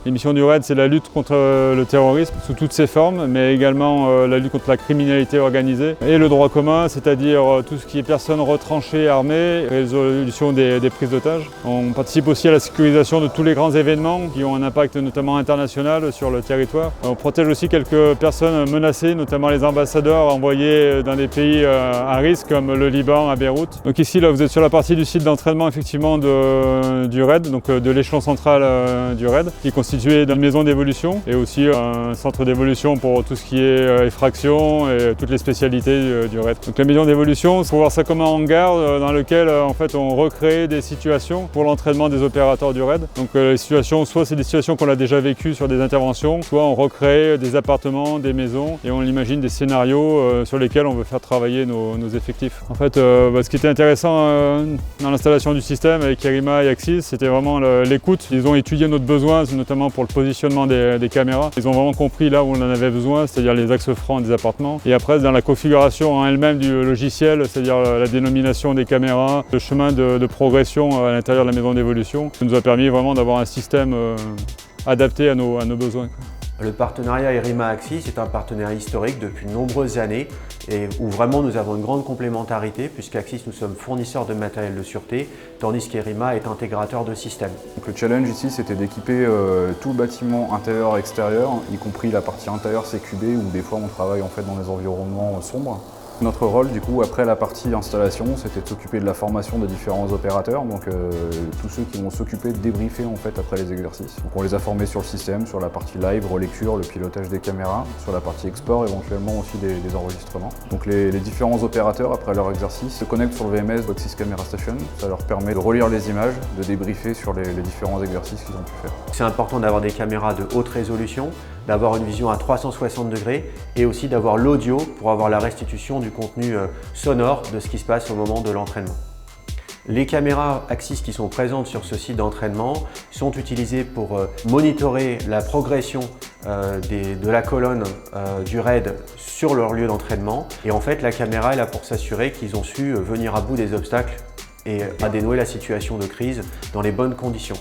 Les missions du RAID, c'est la lutte contre le terrorisme sous toutes ses formes, mais également la lutte contre la criminalité organisée et le droit commun, c'est-à-dire tout ce qui est personnes retranchées, armées, résolution des prises d'otages. On participe aussi à la sécurisation de tous les grands événements qui ont un impact notamment international sur le territoire. On protège aussi quelques personnes menacées, notamment les ambassadeurs envoyés dans des pays à risque comme le Liban, à Beyrouth. Donc ici, là, vous êtes sur la partie du site d'entraînement effectivement du RAID, donc de l'échelon central du RAID, qui est constitué d'une maison d'évolution et aussi un centre d'évolution pour tout ce qui est effraction et toutes les spécialités du RAID. Donc la maison d'évolution, il faut voir ça comme un hangar dans lequel en fait on recrée des situations pour l'entraînement des opérateurs du RAID. Donc les situations, soit c'est des situations qu'on a déjà vécues sur des interventions, soit on recrée des appartements, des maisons et on imagine des scénarios sur lesquels on veut faire travailler nos effectifs. En fait, ce qui était intéressant dans l'installation du système avec Yerima et Axis, c'était vraiment l'écoute. Ils ont étudié notre besoin, notamment pour le positionnement des caméras. Ils ont vraiment compris là où on en avait besoin, c'est-à-dire les axes francs des appartements. Et après, dans la configuration en elle-même du logiciel, c'est-à-dire la dénomination des caméras, le chemin de progression à l'intérieur de la maison d'évolution, ça nous a permis vraiment d'avoir un système adapté à nos besoins. Le partenariat Yerima-Axis est un partenariat historique depuis de nombreuses années et où vraiment nous avons une grande complémentarité puisqu'Axis nous sommes fournisseurs de matériel de sûreté tandis qu'Yerima est intégrateur de systèmes. Donc, le challenge ici c'était d'équiper tout le bâtiment intérieur et extérieur, y compris la partie intérieure CQB où des fois on travaille en fait dans des environnements sombres. Notre rôle, du coup, après la partie installation, c'était de s'occuper de la formation des différents opérateurs, donc tous ceux qui vont s'occuper de débriefer en fait après les exercices. Donc on les a formés sur le système, sur la partie live, relecture, le pilotage des caméras, sur la partie export, éventuellement aussi des enregistrements. Donc les différents opérateurs, après leur exercice, se connectent sur le VMS d'Axis Camera Station. Ça leur permet de relire les images, de débriefer sur les différents exercices qu'ils ont pu faire. C'est important d'avoir des caméras de haute résolution, d'avoir une vision à 360 degrés et aussi d'avoir l'audio pour avoir la restitution du contenu sonore de ce qui se passe au moment de l'entraînement. Les caméras Axis qui sont présentes sur ce site d'entraînement sont utilisées pour monitorer la progression de la colonne du RAID sur leur lieu d'entraînement. Et en fait, la caméra est là pour s'assurer qu'ils ont su venir à bout des obstacles et à dénouer la situation de crise dans les bonnes conditions.